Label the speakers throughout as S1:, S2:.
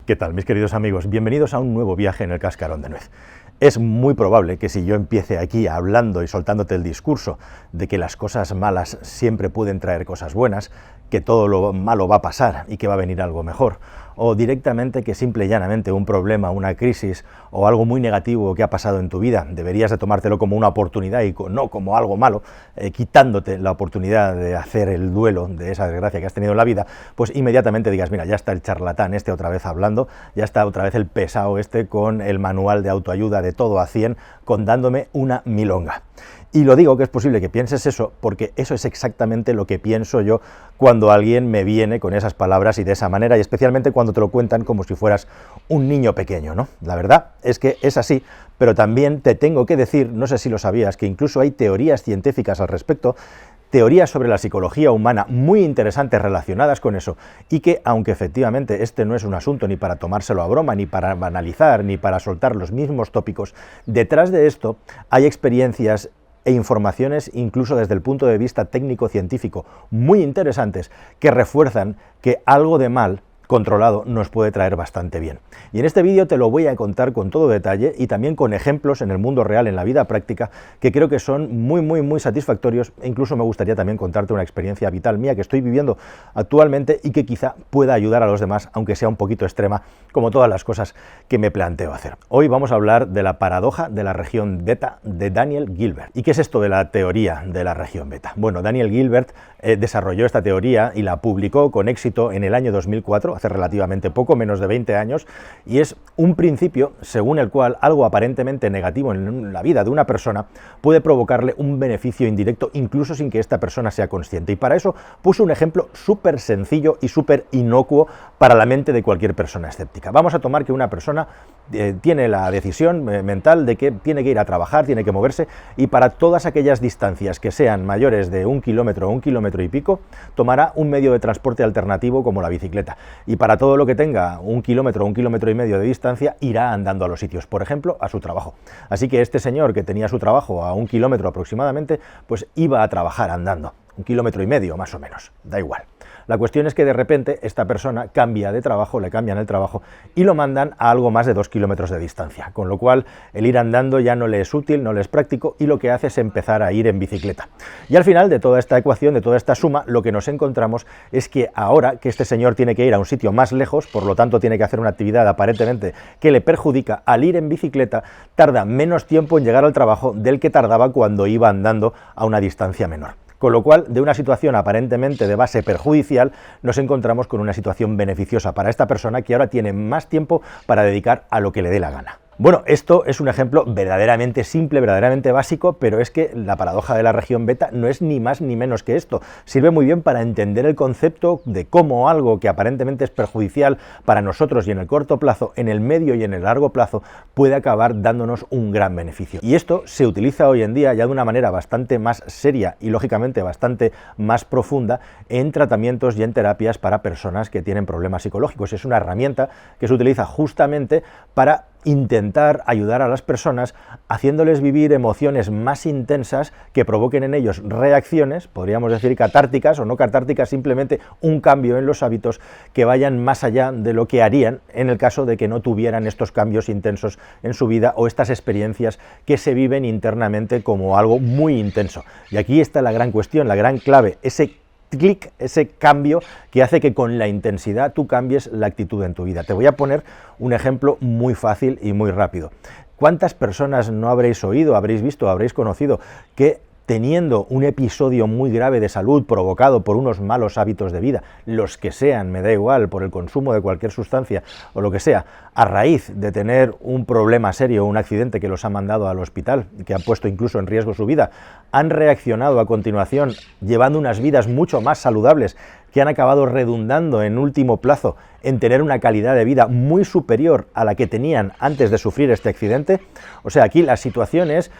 S1: ¿Qué tal, mis queridos amigos? Bienvenidos a un nuevo viaje en el cascarón de nuez. Es muy probable que si yo empiece aquí hablando y soltándote el discurso de que las cosas malas siempre pueden traer cosas buenas, que todo lo malo va a pasar y que va a venir algo mejor, o directamente que simple y llanamente un problema, una crisis o algo muy negativo que ha pasado en tu vida, deberías de tomártelo como una oportunidad y no como algo malo, quitándote la oportunidad de hacer el duelo de esa desgracia que has tenido en la vida, pues inmediatamente digas, mira, ya está el charlatán este otra vez hablando, ya está otra vez el pesado este con el manual de autoayuda de todo a 100, contándome una milonga. Y lo digo que es posible que pienses eso, porque eso es exactamente lo que pienso yo cuando alguien me viene con esas palabras y de esa manera, y especialmente cuando te lo cuentan como si fueras un niño pequeño, ¿no? La verdad es que es así, pero también te tengo que decir, no sé si lo sabías, que incluso hay teorías científicas al respecto, teorías sobre la psicología humana muy interesantes relacionadas con eso, y que, aunque efectivamente este no es un asunto ni para tomárselo a broma, ni para banalizar, ni para soltar los mismos tópicos, detrás de esto hay experiencias e informaciones, incluso desde el punto de vista técnico-científico, muy interesantes, que refuerzan que algo de mal controlado nos puede traer bastante bien. Y en este vídeo te lo voy a contar con todo detalle y también con ejemplos en el mundo real, en la vida práctica, que creo que son muy satisfactorios, e incluso me gustaría también contarte una experiencia vital mía que estoy viviendo actualmente y que quizá pueda ayudar a los demás, aunque sea un poquito extrema, como todas las cosas que me planteo hacer. Hoy vamos a hablar de la paradoja de la región beta de Daniel Gilbert. ¿Y qué es esto de la teoría de la región beta? Bueno, Daniel Gilbert desarrolló esta teoría y la publicó con éxito en el año 2004, hace relativamente poco, menos de 20 años, y es un principio según el cual algo aparentemente negativo en la vida de una persona puede provocarle un beneficio indirecto, incluso sin que esta persona sea consciente. Y para eso puso un ejemplo súper sencillo y súper inocuo para la mente de cualquier persona escéptica. Vamos a tomar que una persona tiene la decisión mental de que tiene que ir a trabajar, tiene que moverse, y para todas aquellas distancias que sean mayores de 1 kilómetro o 1 kilómetro y pico, tomará un medio de transporte alternativo como la bicicleta. Y para todo lo que tenga 1 kilómetro o 1,5 kilómetros de distancia, irá andando a los sitios, por ejemplo, a su trabajo. Así que este señor, que tenía su trabajo a 1 kilómetro aproximadamente, pues iba a trabajar andando, 1,5 kilómetros más o menos, da igual. La cuestión es que de repente esta persona cambia de trabajo, le cambian el trabajo y lo mandan a algo más de 2 kilómetros de distancia, con lo cual el ir andando ya no le es útil, no le es práctico, y lo que hace es empezar a ir en bicicleta. Y al final de toda esta ecuación, de toda esta suma, lo que nos encontramos es que ahora que este señor tiene que ir a un sitio más lejos, por lo tanto tiene que hacer una actividad aparentemente que le perjudica, al ir en bicicleta tarda menos tiempo en llegar al trabajo del que tardaba cuando iba andando a una distancia menor. Con lo cual, de una situación aparentemente de base perjudicial, nos encontramos con una situación beneficiosa para esta persona, que ahora tiene más tiempo para dedicar a lo que le dé la gana. Bueno, esto es un ejemplo verdaderamente simple, verdaderamente básico, pero es que la paradoja de la región beta no es ni más ni menos que esto. Sirve muy bien para entender el concepto de cómo algo que aparentemente es perjudicial para nosotros y en el corto plazo, en el medio y en el largo plazo, puede acabar dándonos un gran beneficio. Y esto se utiliza hoy en día ya de una manera bastante más seria y lógicamente bastante más profunda en tratamientos y en terapias para personas que tienen problemas psicológicos. Es una herramienta que se utiliza justamente para intentar ayudar a las personas haciéndoles vivir emociones más intensas que provoquen en ellos reacciones, podríamos decir catárticas o no catárticas, simplemente un cambio en los hábitos que vayan más allá de lo que harían en el caso de que no tuvieran estos cambios intensos en su vida o estas experiencias que se viven internamente como algo muy intenso. Y aquí está la gran cuestión, la gran clave, ese clic, ese cambio que hace que con la intensidad tú cambies la actitud en tu vida. Te voy a poner un ejemplo muy fácil y muy rápido. ¿Cuántas personas no habréis oído, habréis visto, habréis conocido que teniendo un episodio muy grave de salud provocado por unos malos hábitos de vida, los que sean, me da igual, por el consumo de cualquier sustancia o lo que sea, a raíz de tener un problema serio, un accidente que los ha mandado al hospital y que ha puesto incluso en riesgo su vida, han reaccionado a continuación llevando unas vidas mucho más saludables que han acabado redundando en último plazo en tener una calidad de vida muy superior a la que tenían antes de sufrir este accidente? O sea, aquí la situación es: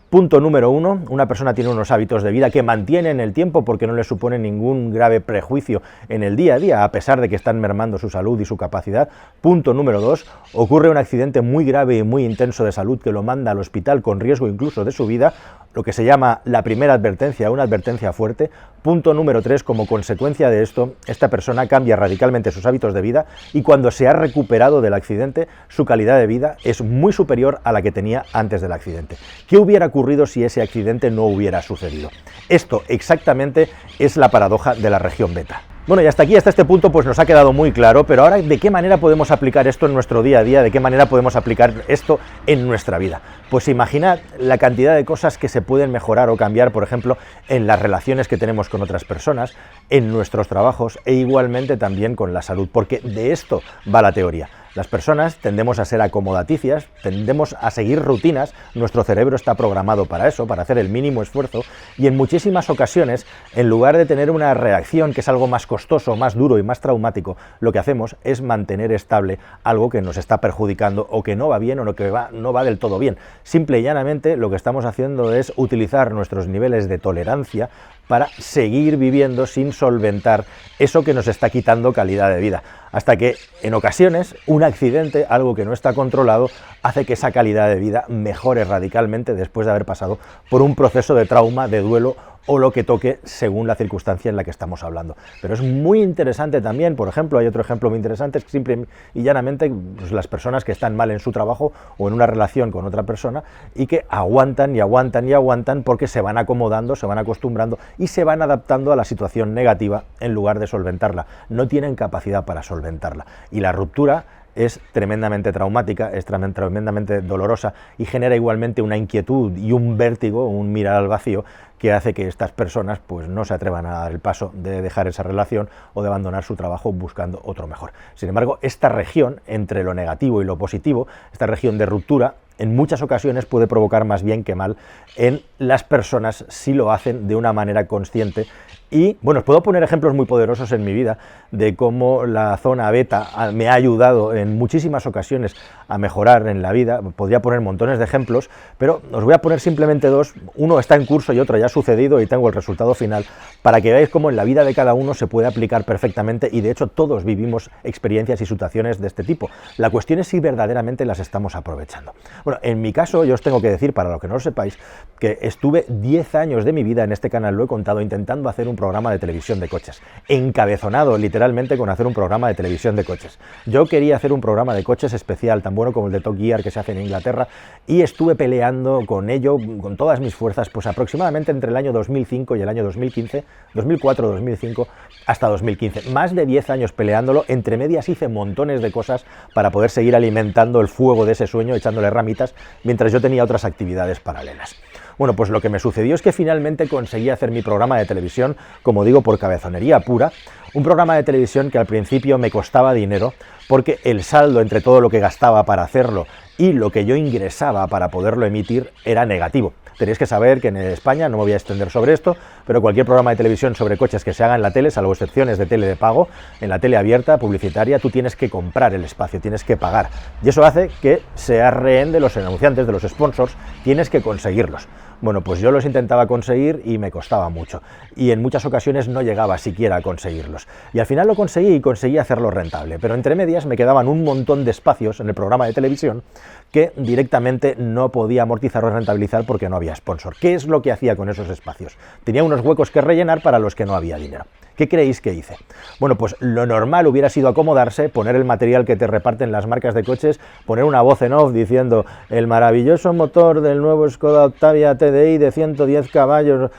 S1: punto número 1, una persona tiene unos hábitos de vida que mantiene en el tiempo porque no le supone ningún grave prejuicio en el día a día, a pesar de que están mermando su salud y su capacidad. Punto número 2, ocurre un accidente muy grave y muy intenso de salud que lo manda al hospital con riesgo incluso de su vida. lo que se llama la primera advertencia, una advertencia fuerte. Punto número 3, como consecuencia de esto, esta persona cambia radicalmente sus hábitos de vida y cuando se ha recuperado del accidente, su calidad de vida es muy superior a la que tenía antes del accidente. ¿Qué hubiera ocurrido si ese accidente no hubiera sucedido? Esto exactamente es la paradoja de la región beta. Bueno, y hasta aquí, hasta este punto, pues nos ha quedado muy claro, pero ahora, ¿de qué manera podemos aplicar esto en nuestro día a día? ¿De qué manera podemos aplicar esto en nuestra vida? Pues imaginad la cantidad de cosas que se pueden mejorar o cambiar, por ejemplo, en las relaciones que tenemos con otras personas, en nuestros trabajos e igualmente también con la salud, porque de esto va la teoría. Las personas tendemos a ser acomodaticias, tendemos a seguir rutinas, nuestro cerebro está programado para eso, para hacer el mínimo esfuerzo, y en muchísimas ocasiones, en lugar de tener una reacción que es algo más costoso, más duro y más traumático, lo que hacemos es mantener estable algo que nos está perjudicando o que no va bien o lo que no va del todo bien. Simple y llanamente lo que estamos haciendo es utilizar nuestros niveles de tolerancia para seguir viviendo sin solventar eso que nos está quitando calidad de vida. Hasta que, en ocasiones, un accidente, algo que no está controlado, hace que esa calidad de vida mejore radicalmente después de haber pasado por un proceso de trauma, de duelo o lo que toque según la circunstancia en la que estamos hablando. Pero es muy interesante también, por ejemplo, hay otro ejemplo muy interesante, es que simple y llanamente pues, las personas que están mal en su trabajo o en una relación con otra persona y que aguantan y aguantan y aguantan porque se van acomodando, se van acostumbrando y se van adaptando a la situación negativa en lugar de solventarla. No tienen capacidad para solventarla. Y la ruptura es tremendamente traumática, es tremendamente dolorosa y genera igualmente una inquietud y un vértigo, un mirar al vacío que hace que estas personas pues no se atrevan a dar el paso de dejar esa relación o de abandonar su trabajo buscando otro mejor. Sin embargo, esta región entre lo negativo y lo positivo, esta región de ruptura, en muchas ocasiones puede provocar más bien que mal en las personas si lo hacen de una manera consciente. Y bueno, os puedo poner ejemplos muy poderosos en mi vida de cómo la zona beta me ha ayudado en muchísimas ocasiones a mejorar en la vida. Podría poner montones de ejemplos, pero os voy a poner simplemente dos. Uno está en curso y otro ya ha sucedido y tengo el resultado final para que veáis cómo en la vida de cada uno se puede aplicar perfectamente y de hecho todos vivimos experiencias y situaciones de este tipo. La cuestión es si verdaderamente las estamos aprovechando. Bueno, en mi caso yo os tengo que decir, para los que no lo sepáis, que estuve 10 años de mi vida, en este canal lo he contado, intentando hacer un programa de televisión de coches, encabezonado literalmente con hacer un programa de televisión de coches. Yo quería hacer un programa de coches especial, tan bueno como el de Top Gear que se hace en Inglaterra, y estuve peleando con ello, con todas mis fuerzas, pues aproximadamente entre el año 2005 y el año 2015, 2004-2005 hasta 2015. Más de 10 años peleándolo, entre medias hice montones de cosas para poder seguir alimentando el fuego de ese sueño, echándole ramitas, mientras yo tenía otras actividades paralelas. Bueno, pues lo que me sucedió es que finalmente conseguí hacer mi programa de televisión, como digo, por cabezonería pura, un programa de televisión que al principio me costaba dinero, porque el saldo entre todo lo que gastaba para hacerlo y lo que yo ingresaba para poderlo emitir era negativo. Tenéis que saber que en España, no me voy a extender sobre esto, pero cualquier programa de televisión sobre coches que se haga en la tele, salvo excepciones de tele de pago, en la tele abierta, publicitaria, tú tienes que comprar el espacio, tienes que pagar. Y eso hace que seas rehén de los anunciantes, de los sponsors, tienes que conseguirlos. Bueno, pues yo los intentaba conseguir y me costaba mucho. Y en muchas ocasiones no llegaba siquiera a conseguirlos. Y al final lo conseguí y conseguí hacerlo rentable. Pero entre medias me quedaban un montón de espacios en el programa de televisión que directamente no podía amortizar o rentabilizar porque no había sponsor. ¿Qué es lo que hacía con esos espacios? Tenía unos huecos que rellenar para los que no había dinero. ¿Qué creéis que hice? Bueno, pues lo normal hubiera sido acomodarse, poner el material que te reparten las marcas de coches, poner una voz en off diciendo el maravilloso motor del nuevo Skoda Octavia TDI de 110 caballos,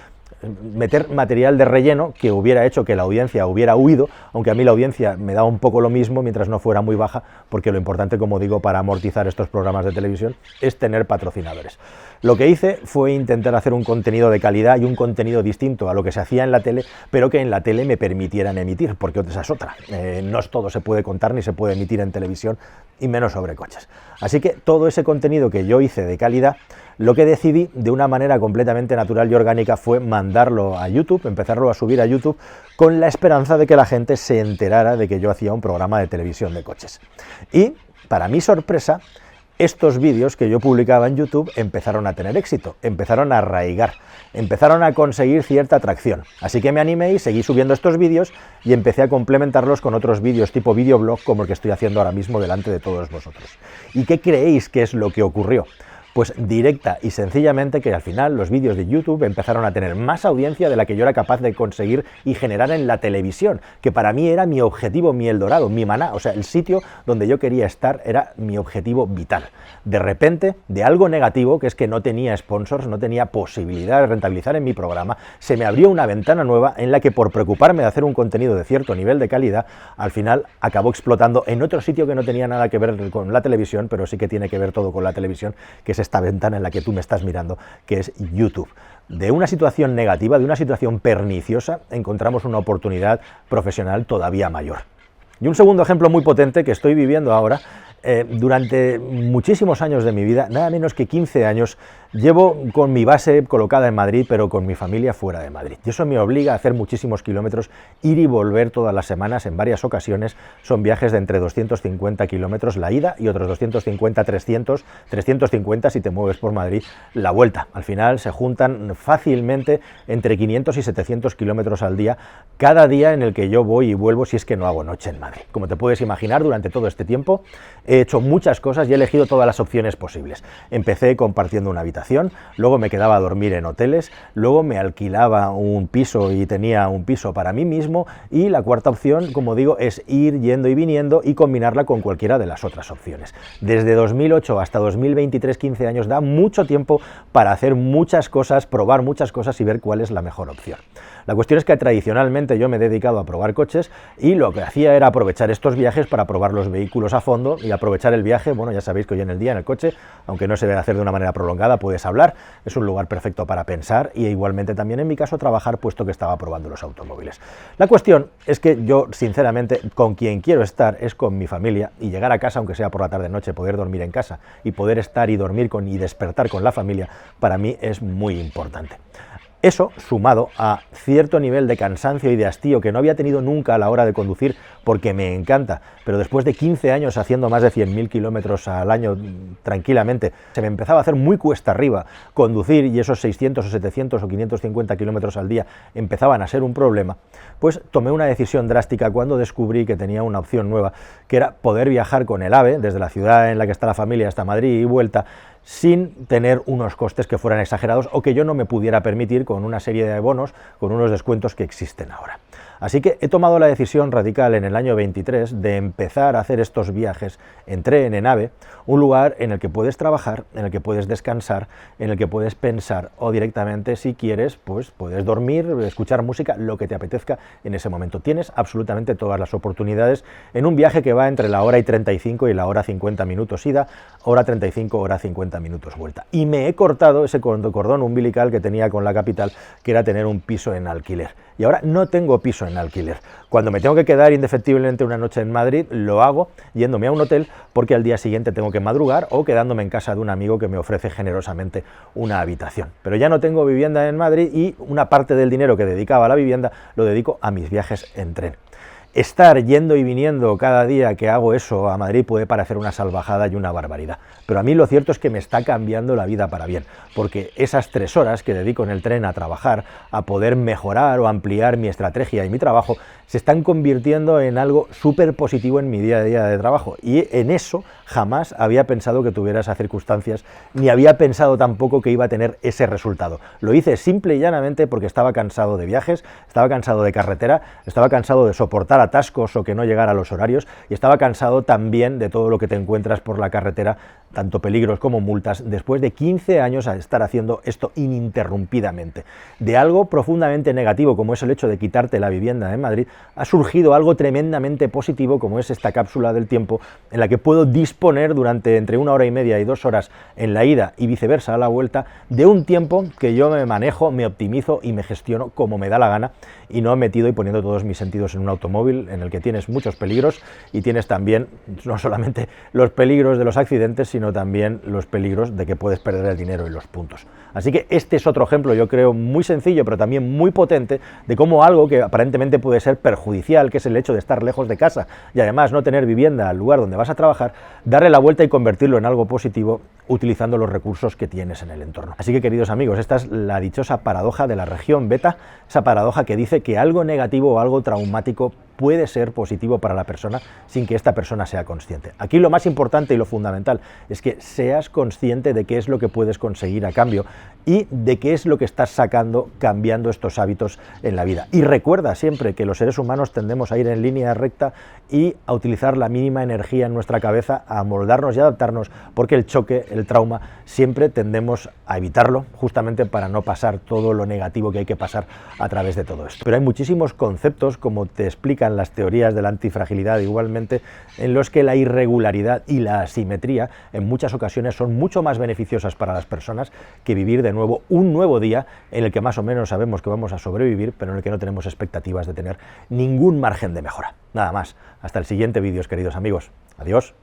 S1: meter material de relleno que hubiera hecho que la audiencia hubiera huido, aunque a mí la audiencia me daba un poco lo mismo mientras no fuera muy baja, porque lo importante, como digo, para amortizar estos programas de televisión es tener patrocinadores. Lo que hice fue intentar hacer un contenido de calidad y un contenido distinto a lo que se hacía en la tele, pero que en la tele me permitieran emitir, porque esa es otra. No todo se puede contar ni se puede emitir en televisión, y menos sobre coches. Así que todo ese contenido que yo hice de calidad, lo que decidí de una manera completamente natural y orgánica fue mandarlo a YouTube, empezarlo a subir a YouTube, con la esperanza de que la gente se enterara de que yo hacía un programa de televisión de coches. Y, para mi sorpresa, estos vídeos que yo publicaba en YouTube empezaron a tener éxito, empezaron a arraigar, empezaron a conseguir cierta atracción. Así que me animé y seguí subiendo estos vídeos y empecé a complementarlos con otros vídeos tipo videoblog como el que estoy haciendo ahora mismo delante de todos vosotros. ¿Y qué creéis que es lo que ocurrió? Pues directa y sencillamente que al final los vídeos de YouTube empezaron a tener más audiencia de la que yo era capaz de conseguir y generar en la televisión, que para mí era mi objetivo, mi Eldorado, mi maná, o sea, el sitio donde yo quería estar era mi objetivo vital. De repente, de algo negativo, que es que no tenía sponsors, no tenía posibilidad de rentabilizar en mi programa, se me abrió una ventana nueva en la que por preocuparme de hacer un contenido de cierto nivel de calidad, al final acabó explotando en otro sitio que no tenía nada que ver con la televisión, pero sí que tiene que ver todo con la televisión, que es esta ventana en la que tú me estás mirando, que es YouTube. De una situación negativa, de una situación perniciosa, encontramos una oportunidad profesional todavía mayor. Y un segundo ejemplo muy potente que estoy viviendo ahora, durante muchísimos años de mi vida, nada menos que 15 años, llevo con mi base colocada en Madrid, pero con mi familia fuera de Madrid. Y eso me obliga a hacer muchísimos kilómetros, ir y volver todas las semanas, en varias ocasiones. Son viajes de entre 250 kilómetros la ida y otros 250, 300, 350 si te mueves por Madrid, la vuelta. Al final se juntan fácilmente entre 500 y 700 kilómetros al día, cada día en el que yo voy y vuelvo si es que no hago noche en Madrid. Como te puedes imaginar, durante todo este tiempo he hecho muchas cosas y he elegido todas las opciones posibles. Empecé compartiendo una habitación, luego me quedaba a dormir en hoteles, luego me alquilaba un piso y tenía un piso para mí mismo, y la cuarta opción, como digo, es ir yendo y viniendo y combinarla con cualquiera de las otras opciones. Desde 2008 hasta 2023, 15 años, da mucho tiempo para hacer muchas cosas, probar muchas cosas y ver cuál es la mejor opción. La cuestión es que tradicionalmente yo me he dedicado a probar coches y lo que hacía era aprovechar estos viajes para probar los vehículos a fondo y aprovechar el viaje. Bueno, ya sabéis que hoy en el día en el coche, aunque no se debe hacer de una manera prolongada, puedes hablar, es un lugar perfecto para pensar y igualmente también en mi caso trabajar, puesto que estaba probando los automóviles. La cuestión es que yo sinceramente con quien quiero estar es con mi familia, y llegar a casa, aunque sea por la tarde-noche, poder dormir en casa y poder estar y dormir y despertar con la familia, para mí es muy importante. Eso, sumado a cierto nivel de cansancio y de hastío que no había tenido nunca a la hora de conducir, porque me encanta, pero después de 15 años haciendo más de 100.000 kilómetros al año tranquilamente, se me empezaba a hacer muy cuesta arriba conducir, y esos 600 o 700 o 550 kilómetros al día empezaban a ser un problema, pues tomé una decisión drástica cuando descubrí que tenía una opción nueva, que era poder viajar con el AVE desde la ciudad en la que está la familia hasta Madrid y vuelta, sin tener unos costes que fueran exagerados o que yo no me pudiera permitir con una serie de bonos, con unos descuentos que existen ahora. Así que he tomado la decisión radical en el año 23 de empezar a hacer estos viajes en tren, en AVE, un lugar en el que puedes trabajar, en el que puedes descansar, en el que puedes pensar, o directamente, si quieres, pues puedes dormir, escuchar música, lo que te apetezca en ese momento. Tienes absolutamente todas las oportunidades en un viaje que va entre la hora y 35 y la hora 50 minutos ida, hora 35, hora 50 minutos vuelta. Y me he cortado ese cordón umbilical que tenía con la capital, que era tener un piso en alquiler. Y ahora no tengo piso en alquiler. Cuando me tengo que quedar indefectiblemente una noche en Madrid, lo hago yéndome a un hotel, porque al día siguiente tengo que madrugar, o quedándome en casa de un amigo que me ofrece generosamente una habitación. Pero ya no tengo vivienda en Madrid y una parte del dinero que dedicaba a la vivienda lo dedico a mis viajes en tren. Estar yendo y viniendo cada día que hago eso a Madrid puede parecer una salvajada y una barbaridad, pero a mí lo cierto es que me está cambiando la vida para bien, porque esas 3 horas que dedico en el tren a trabajar, a poder mejorar o ampliar mi estrategia y mi trabajo, se están convirtiendo en algo súper positivo en mi día a día de trabajo, y en eso jamás había pensado que tuviera esas circunstancias, ni había pensado tampoco que iba a tener ese resultado. Lo hice simple y llanamente porque estaba cansado de viajes, estaba cansado de carretera, estaba cansado de soportar atascos o que no llegara a los horarios, y estaba cansado también de todo lo que te encuentras por la carretera, tanto peligros como multas, después de 15 años a estar haciendo esto ininterrumpidamente. De algo profundamente negativo, como es el hecho de quitarte la vivienda en Madrid, ha surgido algo tremendamente positivo, como es esta cápsula del tiempo, en la que puedo disponer durante entre 1 hora y media y 2 horas en la ida y viceversa a la vuelta, de un tiempo que yo me manejo, me optimizo y me gestiono como me da la gana, y no metido y poniendo todos mis sentidos en un automóvil en el que tienes muchos peligros, y tienes también no solamente los peligros de los accidentes, sino también los peligros de que puedes perder el dinero y los puntos. Así que este es otro ejemplo, yo creo, muy sencillo, pero también muy potente, de cómo algo que aparentemente puede ser perjudicial, que es el hecho de estar lejos de casa y además no tener vivienda al lugar donde vas a trabajar, darle la vuelta y convertirlo en algo positivo utilizando los recursos que tienes en el entorno. Así que, queridos amigos, esta es la dichosa paradoja de la región beta, esa paradoja que dice que algo negativo o algo traumático puede ser positivo para la persona sin que esta persona sea consciente. Aquí lo más importante y lo fundamental es que seas consciente de qué es lo que puedes conseguir a cambio y de qué es lo que estás sacando cambiando estos hábitos en la vida. Y recuerda siempre que los seres humanos tendemos a ir en línea recta y a utilizar la mínima energía en nuestra cabeza, a moldarnos y adaptarnos, porque el choque, el trauma, siempre tendemos a evitarlo, justamente para no pasar todo lo negativo que hay que pasar a través de todo esto. Pero hay muchísimos conceptos, como te explican las teorías de la antifragilidad igualmente, en los que la irregularidad y la asimetría en muchas ocasiones son mucho más beneficiosas para las personas que vivir de nuevo un nuevo día en el que más o menos sabemos que vamos a sobrevivir, pero en el que no tenemos expectativas de tener ningún margen de mejora. Nada más. Hasta el siguiente vídeo, queridos amigos. Adiós.